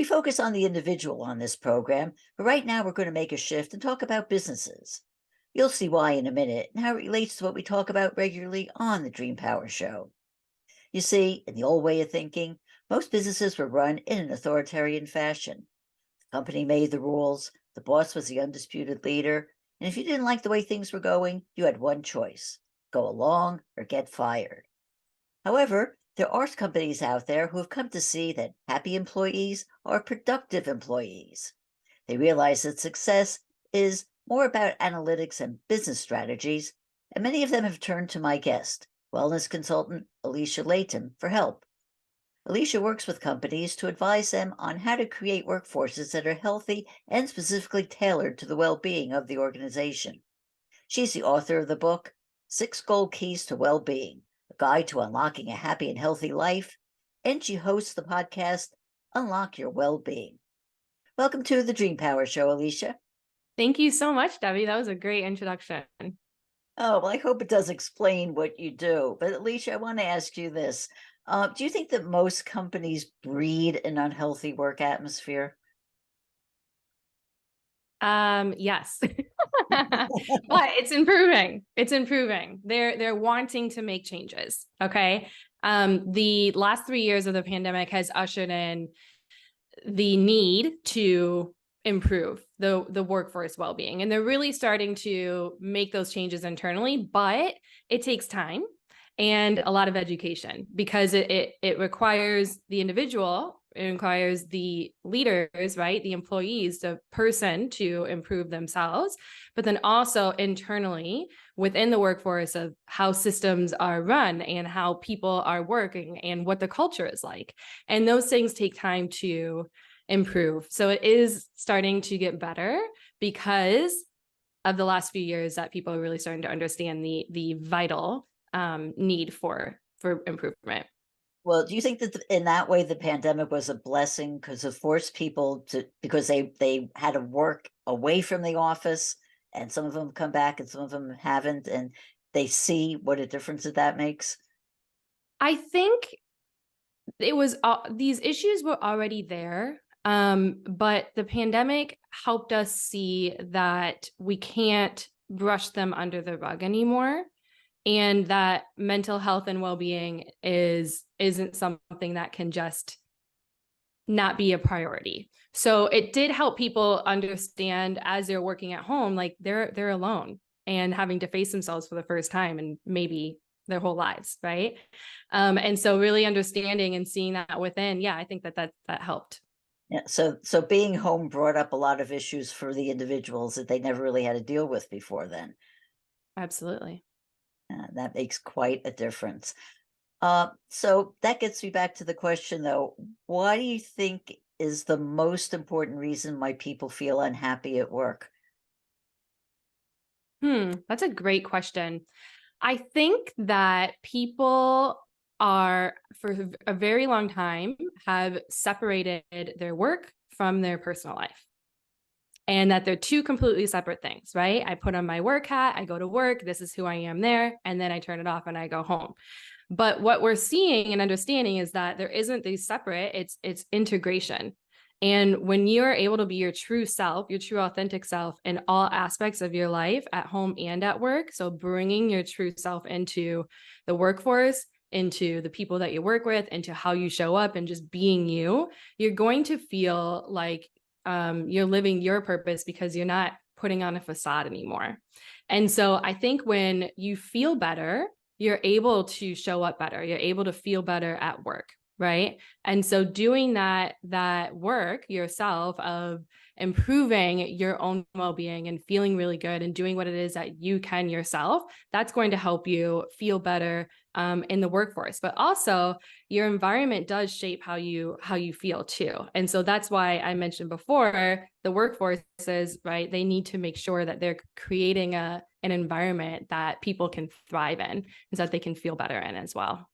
We focus on the individual on this program, but right now we're going to make a shift and talk about businesses. You'll see why in a minute and how it relates to what we talk about regularly on the Dream Power Show. You see, in the old way of thinking, most businesses were run in an authoritarian fashion. The company made the rules, the boss was the undisputed leader, and if you didn't like the way things were going, you had one choice: go along or get fired. However, there are companies out there who have come to see that happy employees are productive employees. They realize that success is more about analytics and business strategies, and many of them have turned to my guest, wellness consultant Alisha Leytem, for help. Alisha works with companies to advise them on how to create workforces that are healthy and specifically tailored to the well-being of the organization. She's the author of the book, 6 Gold Keys to Well-Being, a guide to unlocking a happy and healthy life, and she hosts the podcast, Unlock Your Well-Being. Welcome to the Dream Power Show, Alisha. Thank you so much, Debbie. That was a great introduction. Oh, well, I hope it does explain what you do. But Alisha, I want to ask you this. Do you think that most companies breed an unhealthy work atmosphere? Yes, but it's improving. It's improving. They're wanting to make changes. Okay. The last 3 years of the pandemic has ushered in the need to improve the workforce well-being, and they're really starting to make those changes internally, but it takes time and a lot of education because it requires the individual, it requires the leaders, right? The employees, the person to improve themselves, but then also internally within the workforce of how systems are run and how people are working and what the culture is like. And those things take time to improve. So it is starting to get better because of the last few years that people are really starting to understand the vital need for improvement. Well, do you think that in that way the pandemic was a blessing because it forced people to, because they had to work away from the office, and some of them come back and some of them haven't, and they see what a difference that makes? I think it was these issues were already there, but the pandemic helped us see that we can't brush them under the rug anymore, and that mental health and well-being isn't something that can just not be a priority. So it did help people understand as they're working at home, like they're alone and having to face themselves for the first time and maybe their whole lives, right? And so really understanding and seeing that within, yeah, I think that helped. Yeah. So being home brought up a lot of issues for the individuals that they never really had to deal with before then. Absolutely. That makes quite a difference. So that gets me back to the question, though. Why do you think is the most important reason why people feel unhappy at work? That's a great question. I think that people are, for a very long time, have separated their work from their personal life, and that they're two completely separate things, right? I put on my work hat, I go to work, this is who I am there, and then I turn it off and I go home. But what we're seeing and understanding is that there isn't these separate, it's integration. And when you're able to be your true self, your true authentic self in all aspects of your life, at home and at work, so bringing your true self into the workforce, into the people that you work with, into how you show up and just being you, you're going to feel like you're living your purpose because you're not putting on a facade anymore. And so I think when you feel better, you're able to show up better. You're able to feel better at work, right? And so doing that work yourself of improving your own well-being and feeling really good and doing what it is that you can yourself, that's going to help you feel better in the workforce. But also your environment does shape how you feel too. And so that's why I mentioned before the workforces, right? They need to make sure that they're creating an environment that people can thrive in so that they can feel better in as well.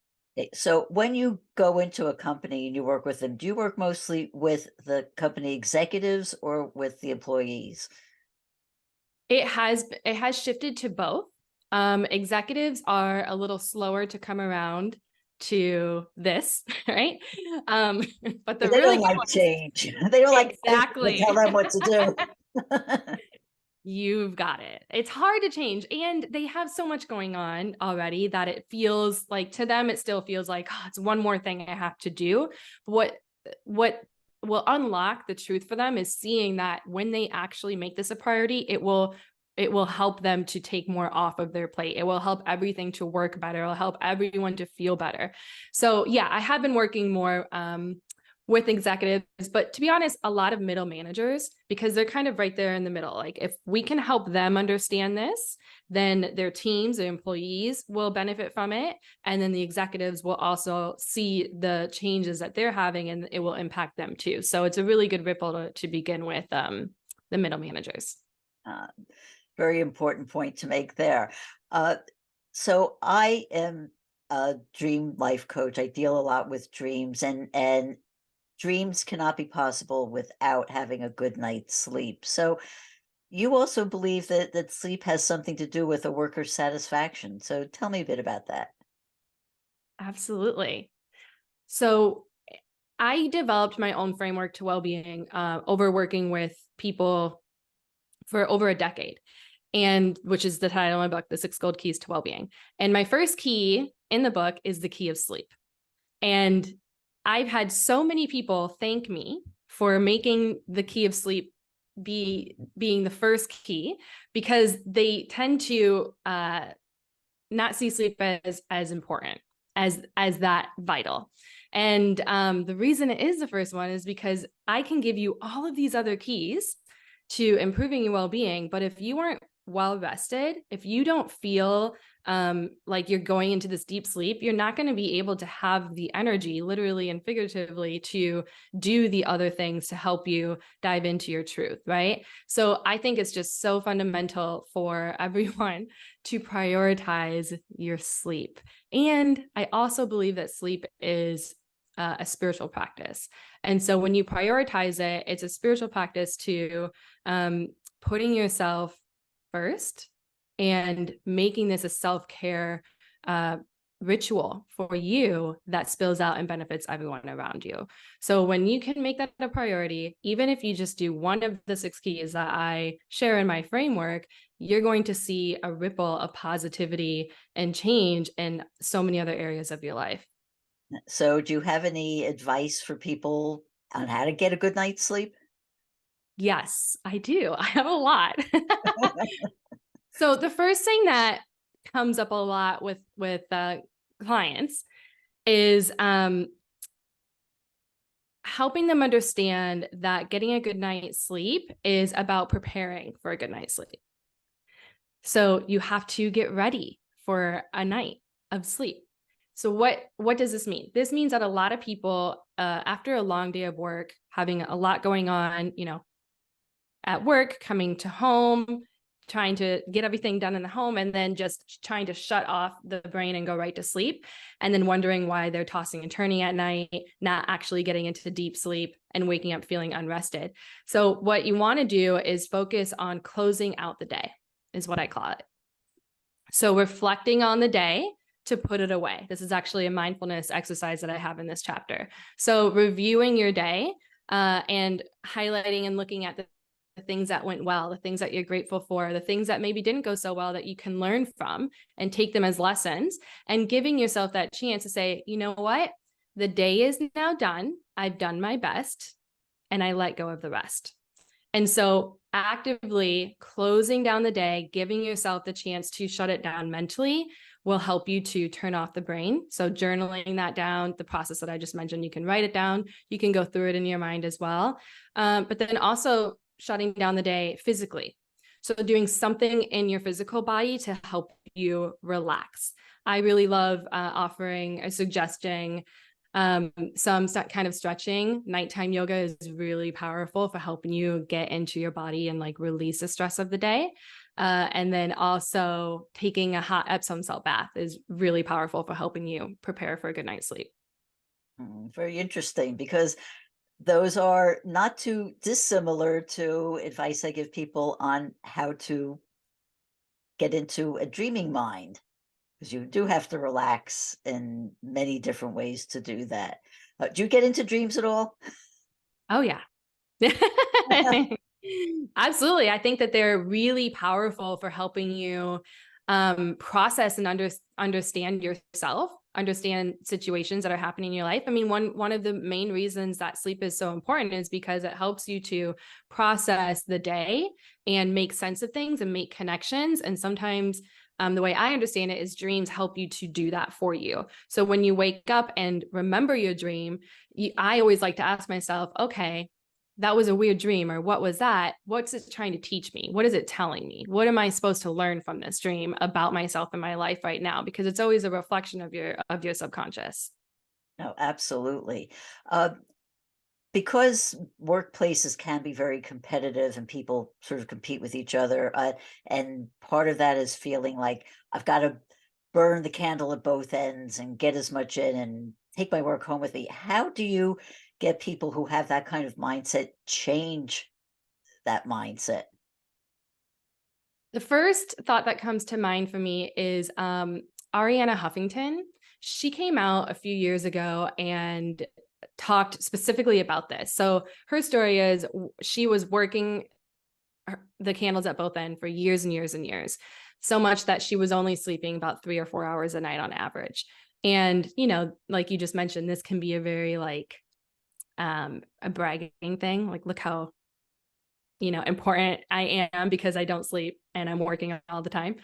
So when you go into a company and you work with them, do you work mostly with the company executives or with the employees? It has shifted to both. Executives are a little slower to come around to this, right? Um, but the But they really don't good like ones, change. They don't like to tell exactly. them what to do. You've got it. It's hard to change. And they have so much going on already that it feels like, to them, it still feels like, oh, it's one more thing I have to do. What will unlock the truth for them is seeing that when they actually make this a priority, it will help them to take more off of their plate. It will help everything to work better. It'll help everyone to feel better. So yeah, I have been working more with executives, but to be honest, a lot of middle managers, because they're kind of right there in the middle. Like if we can help them understand this, then their teams, their employees will benefit from it. And then the executives will also see the changes that they're having, and it will impact them too. So it's a really good ripple to begin with the middle managers. Uh, Very important point to make there. So I am a dream life coach. I deal a lot with dreams, and dreams cannot be possible without having a good night's sleep. So you also believe that sleep has something to do with a worker's satisfaction. So tell me a bit about that. Absolutely. So I developed my own framework to well-being over working with people for over a decade, and which is the title of my book, The 6 Gold Keys to Well-Being. And my first key in the book is the key of sleep. And I've had so many people thank me for making the key of sleep being the first key, because they tend to not see sleep as important, as that vital. And the reason it is the first one is because I can give you all of these other keys to improving your well-being, but if you aren't well rested, if you don't feel like you're going into this deep sleep, you're not going to be able to have the energy, literally and figuratively, to do the other things to help you dive into your truth, right? So I think it's just so fundamental for everyone to prioritize your sleep. And I also believe that sleep is a spiritual practice. And so when you prioritize it, it's a spiritual practice to putting yourself first and making this a self-care ritual for you that spills out and benefits everyone around you. So when you can make that a priority, even if you just do one of the 6 keys that I share in my framework, you're going to see a ripple of positivity and change in so many other areas of your life. So do you have any advice for people on how to get a good night's sleep? Yes, I do. I have a lot. So the first thing that comes up a lot with clients is helping them understand that getting a good night's sleep is about preparing for a good night's sleep. So you have to get ready for a night of sleep. So what does this mean? This means that a lot of people, after a long day of work, having a lot going on, at work, coming to home, trying to get everything done in the home, and then just trying to shut off the brain and go right to sleep, and then wondering why they're tossing and turning at night, not actually getting into deep sleep and waking up feeling unrested. So what you want to do is focus on closing out the day, is what I call it. So reflecting on the day to put it away. This is actually a mindfulness exercise that I have in this chapter. So reviewing your day and highlighting and looking at the things that went well, the things that you're grateful for, the things that maybe didn't go so well that you can learn from and take them as lessons, and giving yourself that chance to say, you know what, the day is now done. I've done my best and I let go of the rest. And so actively closing down the day, giving yourself the chance to shut it down mentally, will help you to turn off the brain. So journaling that down, the process that I just mentioned, you can write it down, you can go through it in your mind as well. But then also shutting down the day physically. So doing something in your physical body to help you relax. I really love offering or suggesting some kind of stretching. Nighttime yoga is really powerful for helping you get into your body and like release the stress of the day. And then also taking a hot Epsom salt bath is really powerful for helping you prepare for a good night's sleep. Very interesting, because those are not too dissimilar to advice I give people on how to get into a dreaming mind. because you do have to relax in many different ways to do that. Do you get into dreams at all? Oh yeah. Absolutely. I think that they're really powerful for helping you process and understand yourself, understand situations that are happening in your life. I mean, one of the main reasons that sleep is so important is because it helps you to process the day and make sense of things and make connections. And sometimes the way I understand it is dreams help you to do that for you. So when you wake up and remember your dream, I always like to ask myself, okay, that was a weird dream, or what was that? What's it trying to teach me? What is it telling me? What am I supposed to learn from this dream about myself and my life right now? Because it's always a reflection of your subconscious. No, absolutely. Uh, because workplaces can be very competitive and people sort of compete with each other, and part of that is feeling like I've got to burn the candle at both ends and get as much in and take my work home with me. How do you get people who have that kind of mindset change that mindset? The first thought that comes to mind for me is Ariana Huffington. She came out a few years ago and talked specifically about this. So her story is she was working the candles at both ends for years and years and years, so much that she was only sleeping about 3 or 4 hours a night on average. And, like you just mentioned, this can be a very like a bragging thing. Like, look how important I am because I don't sleep and I'm working all the time.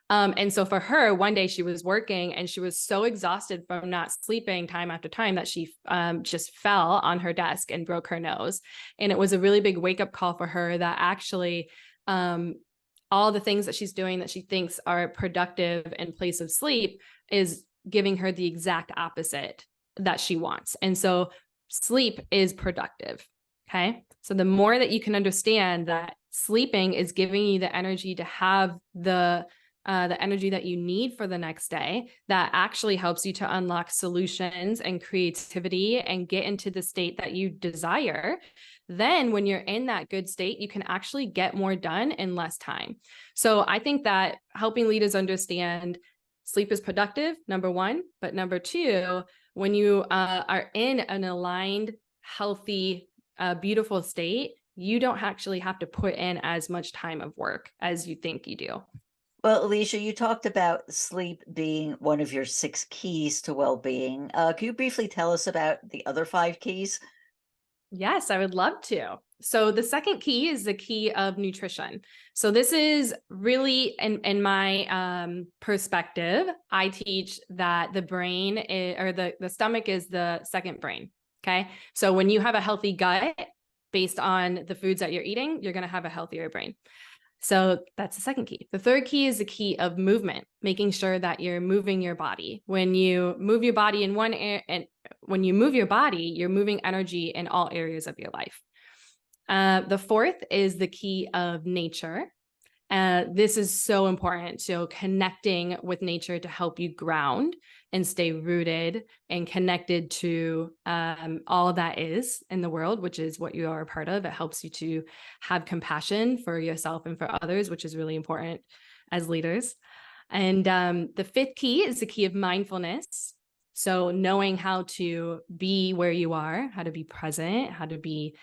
And so for her, one day she was working and she was so exhausted from not sleeping time after time that she just fell on her desk and broke her nose. And it was a really big wake up call for her that actually all the things that she's doing that she thinks are productive in place of sleep is giving her the exact opposite that she wants. And so sleep is productive. Okay. So the more that you can understand that sleeping is giving you the energy to have the energy that you need for the next day, that actually helps you to unlock solutions and creativity and get into the state that you desire. Then when you're in that good state, you can actually get more done in less time. So I think that helping leaders understand sleep is productive, number one, but number two, when you are in an aligned, healthy, beautiful state, you don't actually have to put in as much time of work as you think you do. Well, Alicia, you talked about sleep being one of your 6 keys to well-being. Can you briefly tell us about the other 5 keys? Yes, I would love to. So the second key is the key of nutrition. So this is really, in my perspective, I teach that the brain or the stomach is the second brain. Okay. So when you have a healthy gut based on the foods that you're eating, you're going to have a healthier brain. So that's the second key. The third key is the key of movement, making sure that you're moving your body. When you move your body in one area, and when you move your body, you're moving energy in all areas of your life. The fourth is the key of nature. This is so important. So connecting with nature to help you ground and stay rooted and connected to all that is in the world, which is what you are a part of. It helps you to have compassion for yourself and for others, which is really important as leaders. And the fifth key is the key of mindfulness. So knowing how to be where you are, how to be present, how to be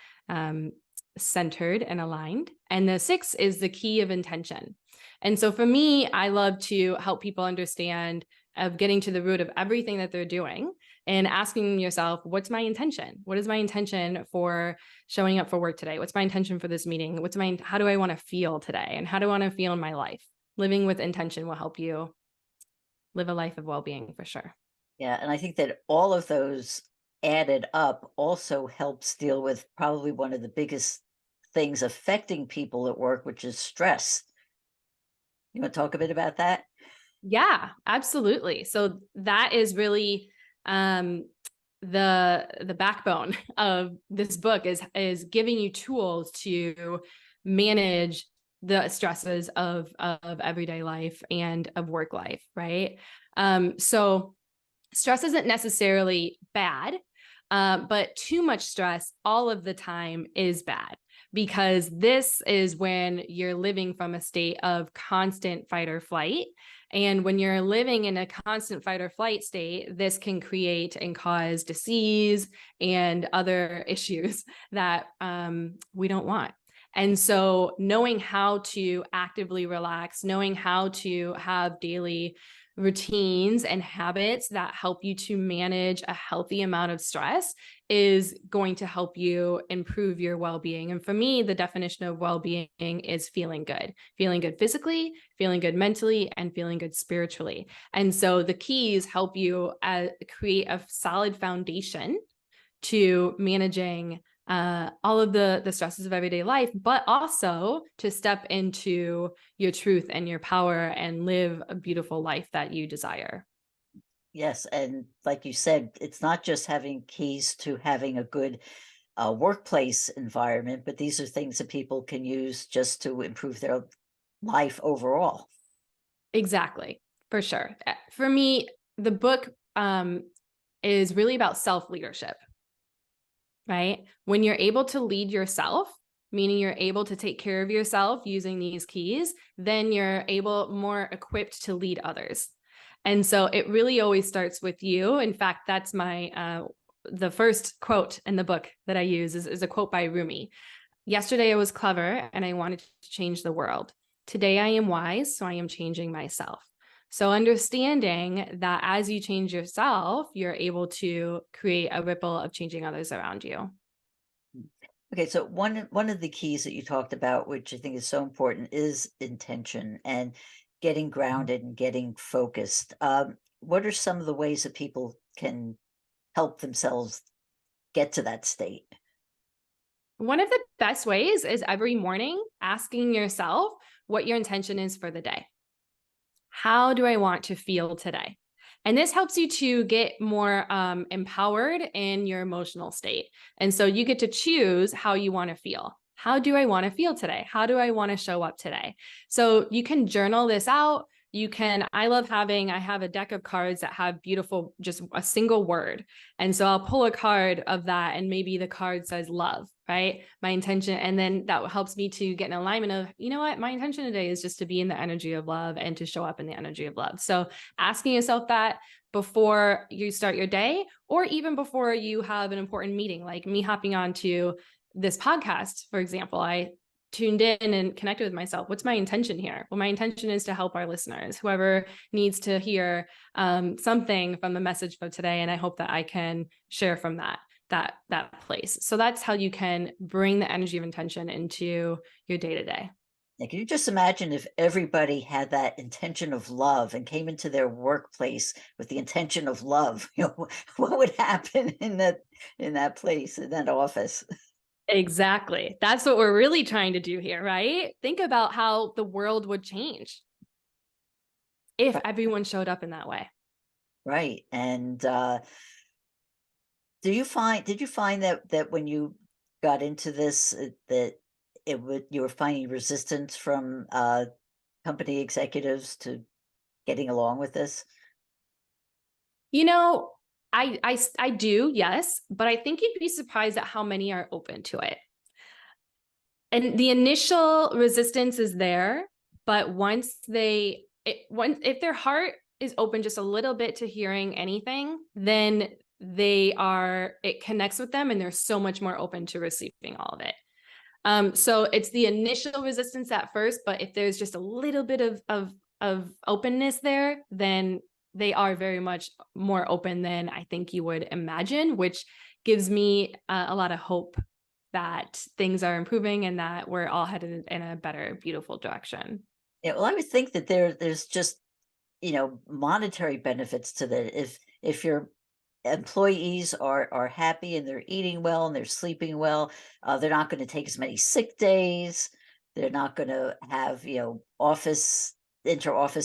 centered and aligned. And the sixth is the key of intention. And so for me, I love to help people understand of getting to the root of everything that they're doing and asking yourself, what's my intention? What is my intention for showing up for work today? What's my intention for this meeting? How do I want to feel today? And how do I want to feel in my life? Living with intention will help you live a life of well-being for sure. Yeah, and I think that all of those added up also helps deal with probably one of the biggest things affecting people at work, which is stress. You want to talk a bit about that? Yeah, absolutely. So that is really the backbone of this book is giving you tools to manage the stresses of everyday life and of work life, right? So stress isn't necessarily bad, but too much stress all of the time is bad. because this is when you're living from a state of constant fight or flight. And when you're living in a constant fight or flight state, this can create and cause disease and other issues that we don't want. And so knowing how to actively relax, knowing how to have daily routines and habits that help you to manage a healthy amount of stress is going to help you improve your well-being. And for me, the definition of well-being is feeling good physically, feeling good mentally, and feeling good spiritually. And so the keys help you create a solid foundation to managing all of the stresses of everyday life, but also to step into your truth and your power and live a beautiful life that you desire. Yes, and like you said, it's not just having keys to having a good workplace environment, but these are things that people can use just to improve their life overall. Exactly, for sure. For me, the book is really about self-leadership, right? When you're able to lead yourself, meaning you're able to take care of yourself using these keys, then you're more equipped to lead others. And so it really always starts with you. In fact, that's the first quote in the book that I use is a quote by Rumi. Yesterday I was clever and I wanted to change the world. Today I am wise, so I am changing myself. So understanding that as you change yourself, you're able to create a ripple of changing others around you. Okay, so one of the keys that you talked about, which I think is so important, is intention and getting grounded and getting focused. What are some of the ways that people can help themselves get to that state? One of the best ways is every morning asking yourself what your intention is for the day. How do I want to feel today? And this helps you to get more empowered in your emotional state. And so you get to choose how you want to feel. How do I want to feel today? How do I want to show up today? So you can journal this out. I have a deck of cards that have beautiful, just a single word. And so I'll pull a card of that and maybe the card says love, right? My intention. And then that helps me to get an alignment of, you know what, my intention today is just to be in the energy of love and to show up in the energy of love. So asking yourself that before you start your day, or even before you have an important meeting, like me hopping on to this podcast, for example, I tuned in and connected with myself. What's my intention here? Well, my intention is to help our listeners, whoever needs to hear something from the message for today. And I hope that I can share from that place. So that's how you can bring the energy of intention into your day-to-day. Now, can you just imagine if everybody had that intention of love and came into their workplace with the intention of love? What would happen in that place, in that office? Exactly. That's what we're really trying to do here, right? Think about how the world would change if everyone showed up in that way. Right. And did you find that when you got into this, that you were finding resistance from company executives to getting along with this? You know, I do, yes, but I think you'd be surprised at how many are open to it. And the initial resistance is there, but if their heart is open just a little bit to hearing anything, then it connects with them and they're so much more open to receiving all of it. So it's the initial resistance at first, but if there's just a little bit of openness there, then they are very much more open than I think you would imagine, which gives me a lot of hope that things are improving and that we're all headed in a better, beautiful direction. Yeah, well, I would think that there's just, monetary benefits to that. If your employees are happy and they're eating well and they're sleeping well, they're not going to take as many sick days. They're not going to have, inter-office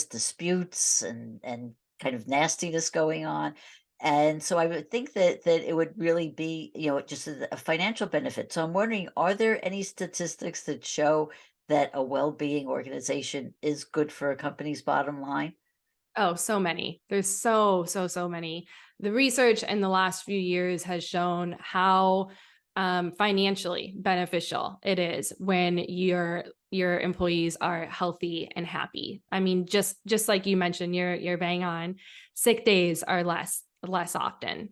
disputes and kind of nastiness going on. And so I would think that it would really be, just a financial benefit. So I'm wondering, are there any statistics that show that a well-being organization is good for a company's bottom line? Oh, so many. There's so many. The research in the last few years has shown how financially beneficial it is when your employees are healthy and happy. I mean, just like you mentioned, you're bang on. Sick days are less often.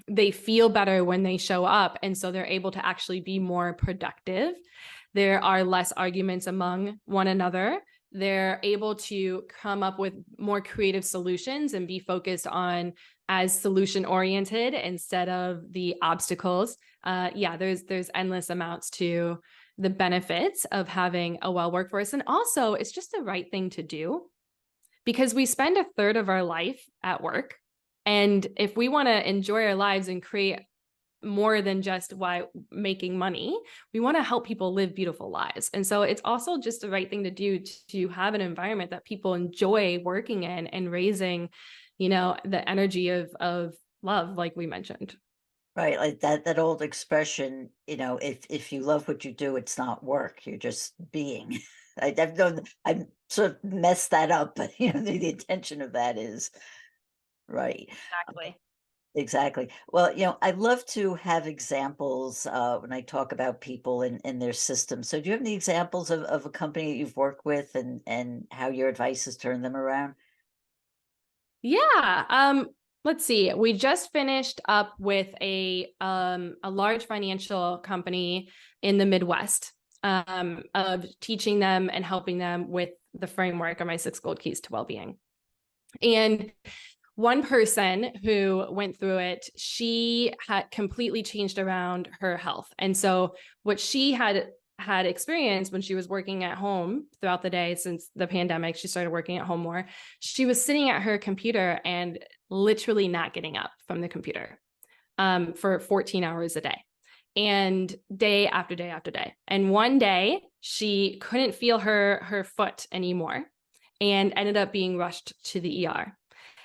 They feel better when they show up, and so they're able to actually be more productive. There are less arguments among one another. They're able to come up with more creative solutions and be focused on as solution oriented instead of the obstacles. Yeah, there's endless amounts to the benefits of having a well workforce. And also, it's just the right thing to do because we spend a third of our life at work. And if we want to enjoy our lives and create more than just why making money, we want to help people live beautiful lives. And so it's also just the right thing to do to have an environment that people enjoy working in and raising, the energy of love, like we mentioned. Right, like that old expression, if you love what you do, it's not work, you're just being. I've known, I've sort of messed that up, but the intention of that is right. Exactly. Exactly. Well, I love to have examples when I talk about people and their systems. So do you have any examples of a company that you've worked with and how your advice has turned them around? Yeah. Let's see. We just finished up with a large financial company in the Midwest, of teaching them and helping them with the framework of my 6 gold keys to well-being. And one person who went through it, she had completely changed around her health. And so what she had experienced when she was working at home throughout the day since the pandemic, she started working at home more. She was sitting at her computer and literally not getting up from the computer for 14 hours a day, and day after day after day. And one day she couldn't feel her foot anymore and ended up being rushed to the ER.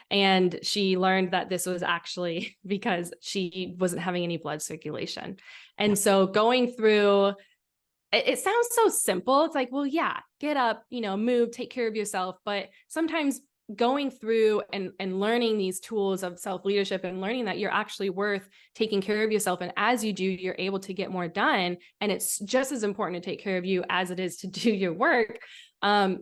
And she learned that this was actually because she wasn't having any blood circulation. And so going through, it sounds so simple. It's like, well, yeah, get up, move, take care of yourself. But sometimes going through and learning these tools of self-leadership and learning that you're actually worth taking care of yourself. And as you do, you're able to get more done. And it's just as important to take care of you as it is to do your work.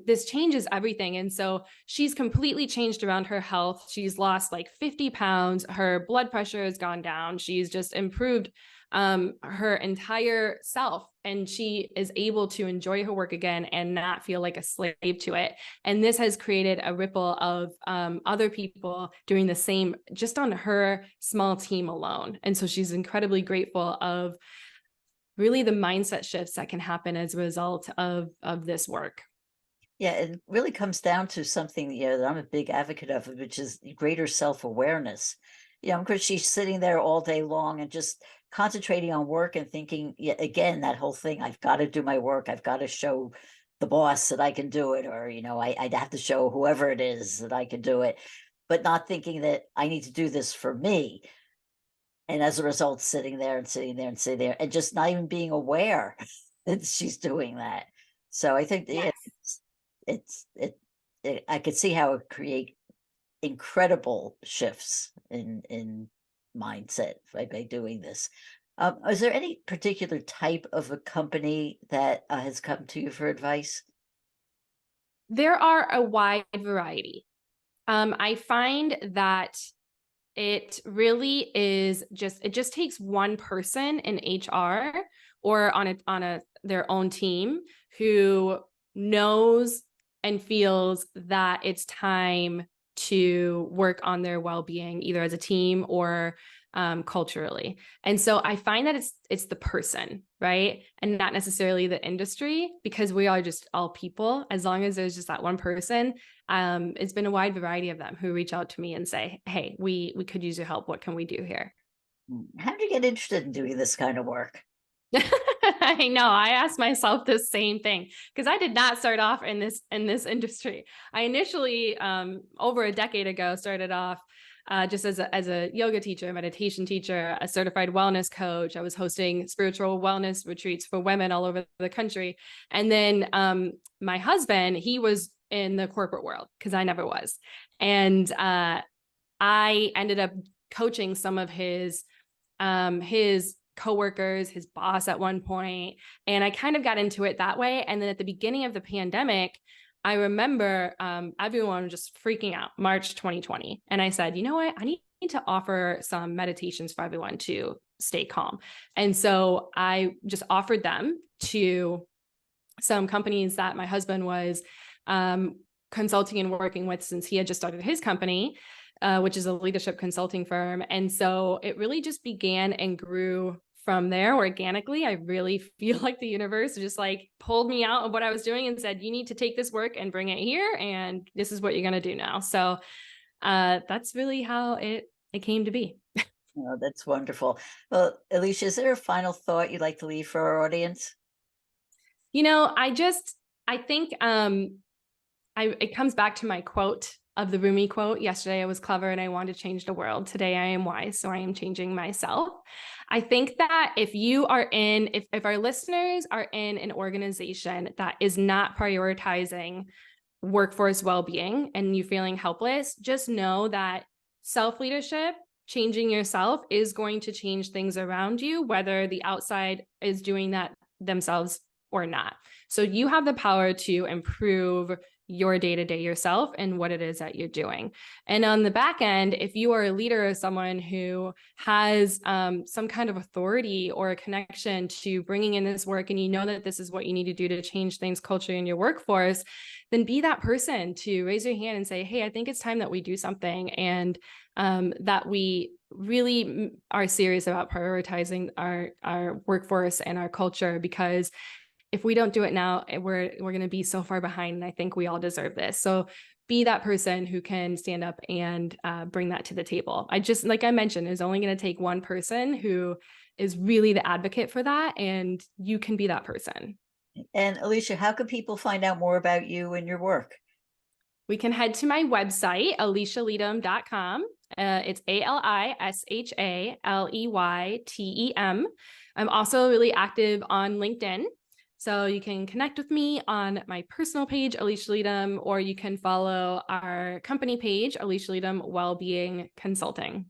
This changes everything. And so she's completely changed around her health. She's lost like 50 pounds. Her blood pressure has gone down. She's just improved her entire self, and she is able to enjoy her work again and not feel like a slave to it. And this has created a ripple of other people doing the same just on her small team alone. And so she's incredibly grateful of really the mindset shifts that can happen as a result of this work. Yeah, it really comes down to something, that I'm a big advocate of, which is greater self-awareness. Because she's sitting there all day long and just concentrating on work and thinking, yeah, again, that whole thing, I've got to do my work. I've got to show the boss that I can do it, or, I'd have to show whoever it is that I can do it, but not thinking that I need to do this for me. And as a result, sitting there and sitting there and sitting there and just not even being aware that she's doing that. So I think Yes. I could see how it create incredible shifts in mindset by doing this. Is there any particular type of a company that has come to you for advice? There are a wide variety. I find that it really is it just takes one person in HR or on their own team who knows and feels that it's time to work on their well-being, either as a team or culturally. And so I find that it's the person, right? And not necessarily the industry, because we are just all people. As long as there's just that one person, it's been a wide variety of them who reach out to me and say, hey, we could use your help. What can we do here? How did you get interested in doing this kind of work? I know. I asked myself the same thing because I did not start off in this industry. I initially, over a decade ago, started off just as a yoga teacher, meditation teacher, a certified wellness coach. I was hosting spiritual wellness retreats for women all over the country. And then my husband, he was in the corporate world because I never was. And I ended up coaching some of his his coworkers, his boss at one point, and I kind of got into it that way. And then at the beginning of the pandemic, I remember everyone just freaking out, March 2020. And I said, you know what? I need to offer some meditations for everyone to stay calm. And so I just offered them to some companies that my husband was consulting and working with since he had just started his company, which is a leadership consulting firm. And so it really just began and grew from there organically. I really feel like the universe just like pulled me out of what I was doing and said, you need to take this work and bring it here. And this is what you're going to do now. So that's really how it came to be. Oh, that's wonderful. Well, Alisha, is there a final thought you'd like to leave for our audience? I think it comes back to my quote of the Rumi quote. Yesterday I was clever and I wanted to change the world. Today I am wise, so I am changing myself. I think that if our listeners are in an organization that is not prioritizing workforce well-being and you feeling helpless, just know that self-leadership, changing yourself, is going to change things around you, whether the outside is doing that themselves or not. So you have the power to improve your day-to-day yourself and what it is that you're doing. And on the back end, if you are a leader or someone who has some kind of authority or a connection to bringing in this work, and you know that this is what you need to do to change things culturally in your workforce, then be that person to raise your hand and say, hey, I think it's time that we do something, and that we really are serious about prioritizing our workforce and our culture, because if we don't do it now, we're going to be so far behind. And I think we all deserve this. So be that person who can stand up and bring that to the table. Like I mentioned, it's only going to take one person who is really the advocate for that. And you can be that person. And Alisha, how can people find out more about you and your work? We can head to my website, alishaleytem.com. It's ALISHALEYTEM. I'm also really active on LinkedIn. So you can connect with me on my personal page, Alisha Leytem, or you can follow our company page, Alisha Leytem Wellbeing Consulting.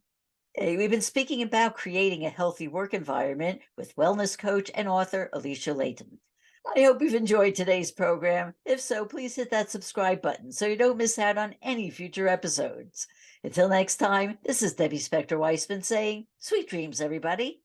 Hey, we've been speaking about creating a healthy work environment with wellness coach and author Alisha Leytem. I hope you've enjoyed today's program. If so, please hit that subscribe button so you don't miss out on any future episodes. Until next time, this is Debbie Spector-Weisman saying, sweet dreams, everybody.